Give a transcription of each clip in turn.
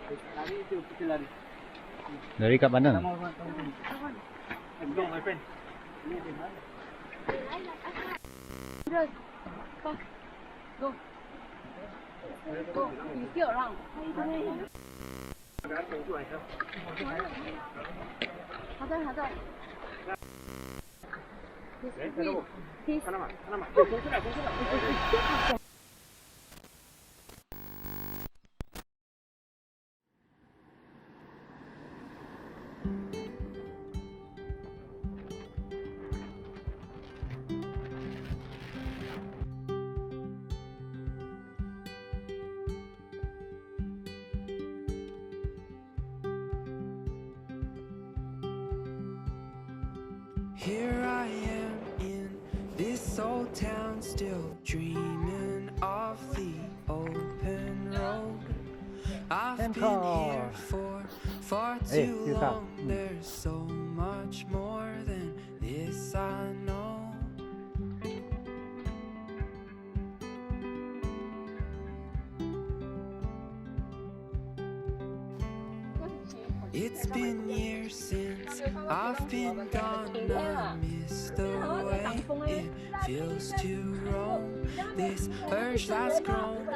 Lari itu, kita lari. Dari kat mana? Come on, go, my friend. Go. Go. You still around. 好的，好的。He's Sana mak, sana mak. Kau sana. Here I am in this old town, still dreaming of the open road. I've been here for far too long. There's so much more than this I know. It's been years since I've been gone. I miss the way it feels to roam. This urge that's grown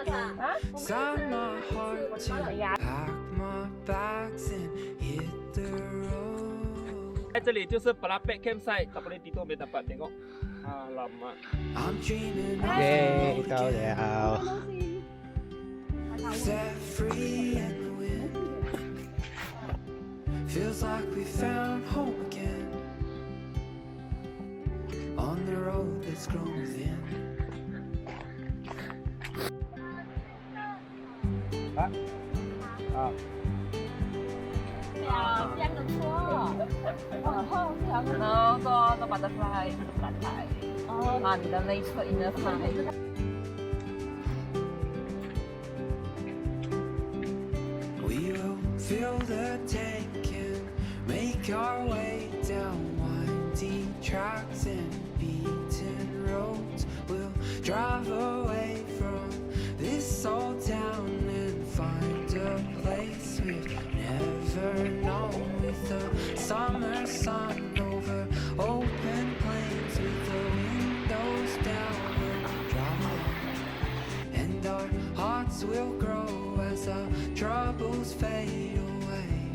inside my heart to pack my bags and hit the road. 在这里就是 Pelapek Campsite, tak boleh tidur boleh dapat tengok. Alamak. I'm dreaming of Okay, ikaw dah. set free in the wind. Feels like we found home again on the road that's grown within. Nó butterfly, butterfly. 你的那一侧 inner thigh。We will fill the tank and make our way down winding tracks and beaten roads. We'll drive away from this old town and find a place we've never known, with the summer sun over open plains, with the windows down. We'll drive along and our hearts will grow as our troubles fade away.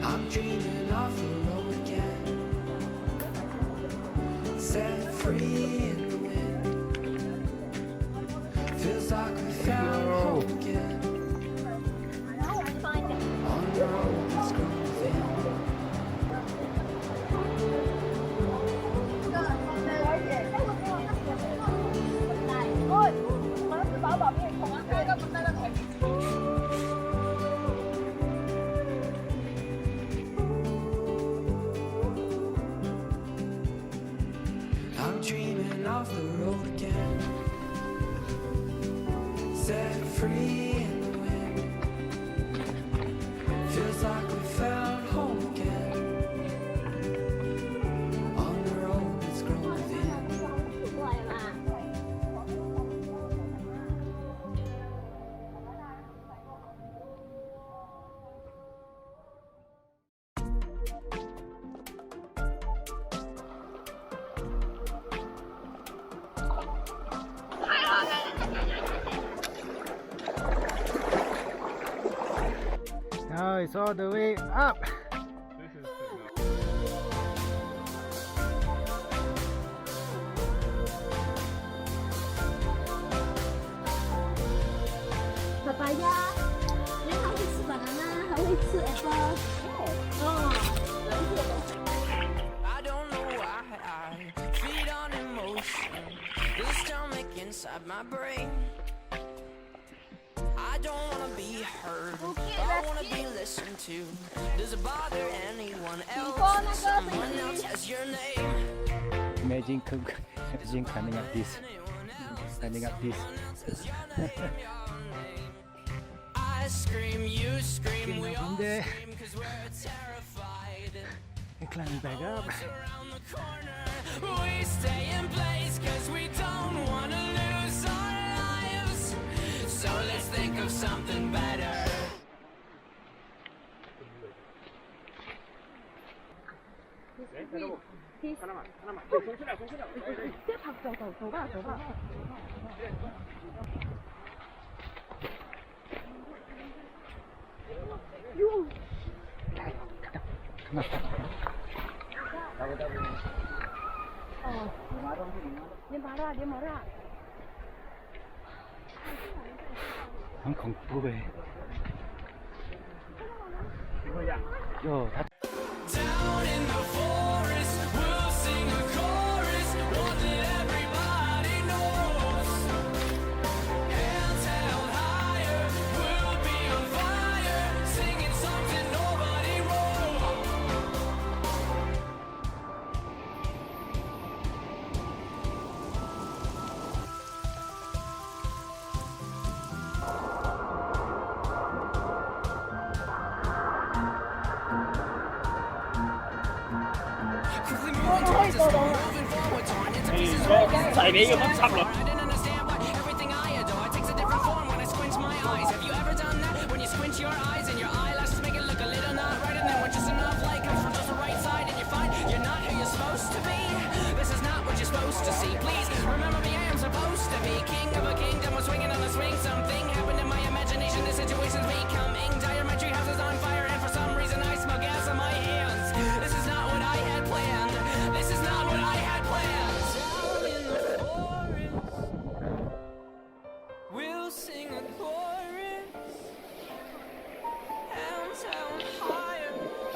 I'm dreaming of the road again, set free in the wind. Feels like we found home again on the road that's grown within. I'm dreaming of the road again, set free in the wind. Feels like we found home again on the road that's grown within. Now it's all the way up. Papaya，因为它会吃 banana，还会吃 apple。I don't know why I feed on emotion, the stomach inside my brain. I don't wanna be heard, I wanna be listened to. Does it bother anyone else when someone else has your name? Imagine climbing up this. Climbing up this. I scream, you scream, we all From there, scream 'cause we're terrified. and climbing back up. Around the corner, we stay in place 'cause we don't wanna lose our lives. something better. Không khủng bố về. Yo, Down in the forest, we'll sing a chorus, one that everybody knows. Hands held higher, we'll be on fire, singing songs that nobody wrote. Quickly moving towards us, moving forward, torn into pieces. Xài bị cái mất sắp rồi. I didn't understand why everything I adore takes a different form when I squint my eyes. Have you ever done that? When you squint your eyes and your eyelashes make it look a little not right, and then when just enough light comes from just the right side, and you find you're not who you're supposed to be. This is not what you're supposed to see. Please remember me, I am supposed to be king of a kingdom. I'm swinging on the swing. Something happened in my imagination. The situation's becoming dire. My treehouse is on fire, and for some reason I smell gas in my hands. This is not what I had planned. This is not what I had planned. Down in the forest, we'll sing a chorus. Hands held higher,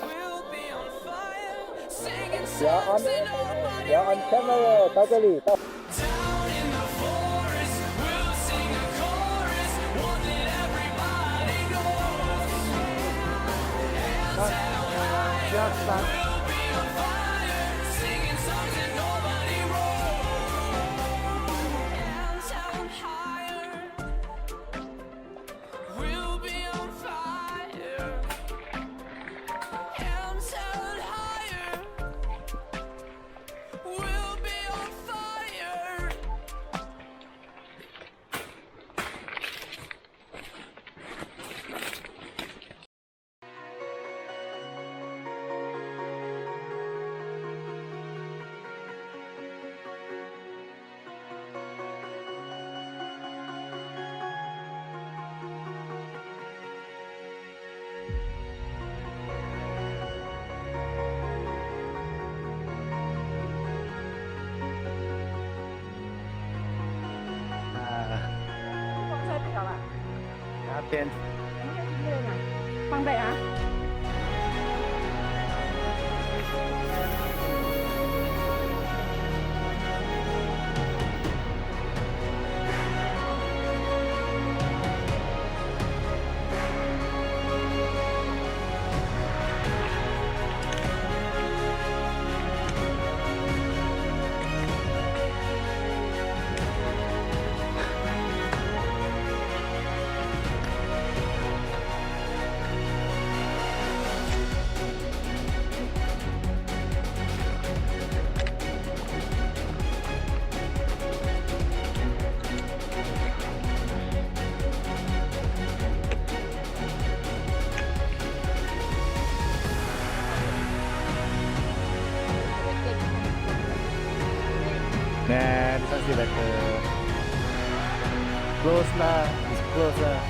we'll be on fire, singing songs that nobody wrote. Down in the forest, we'll sing a chorus, one that everybody knows. Hands held higher, we'll be on fire, singing songs that nobody wrote. Hands held higher, we'll be on fire. Hands held higher, we'll be on fire. tiền. 放背啊。Nah, this one's like close lah, it's close lah.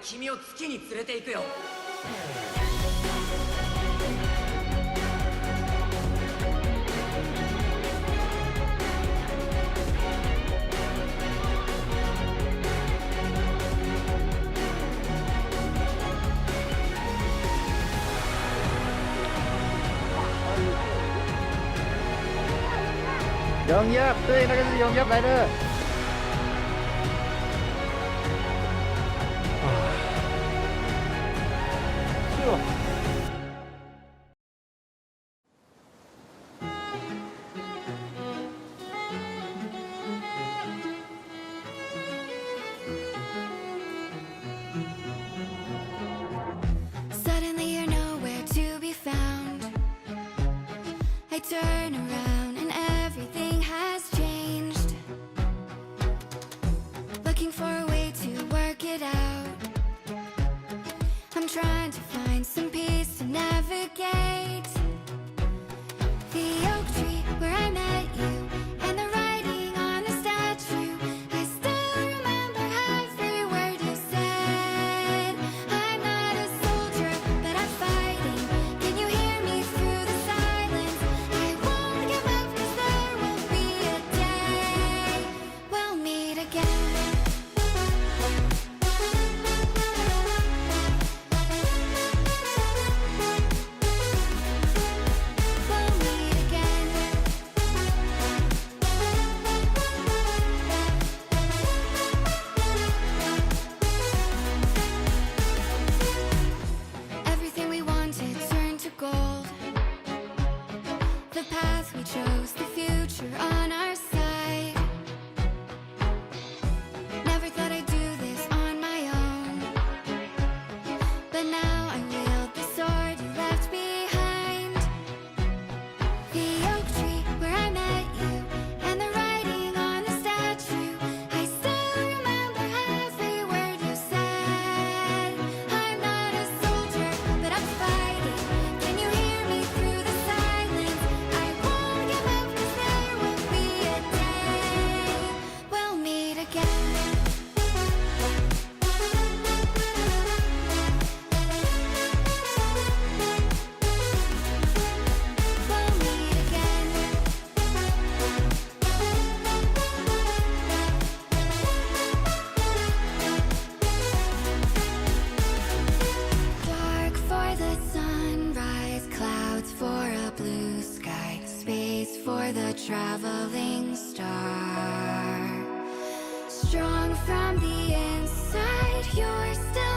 君を月に連れて行くよ。永业，对，那个是永业来的。是。Suddenly you're nowhere to be found. I turn around and everything has changed. Looking for a way to work it out. I'm trying to find some peace to navigate. The oak tree where I met you and the writing on the statue. I still remember every word you said. I'm not a soldier, but I'm fighting. Can you hear me through the silence? I won't give up 'cause there will be a day we'll meet again. We'll meet again. Everything we wanted turned to gold. The path we chose, the future on our side. Never thought I'd do this on my own, but now I wield the sword you left behind. The oak tree where I met you and the writing on the statue. I still remember every word you said. I'm not a soldier, but I'm fighting. Can you hear me through the silence? I won't give up 'cause there will be a day we'll meet again. We'll meet again. Dark for the sunrise, clouds for a blue sky, space for the traveling star. Strong from the inside, you're still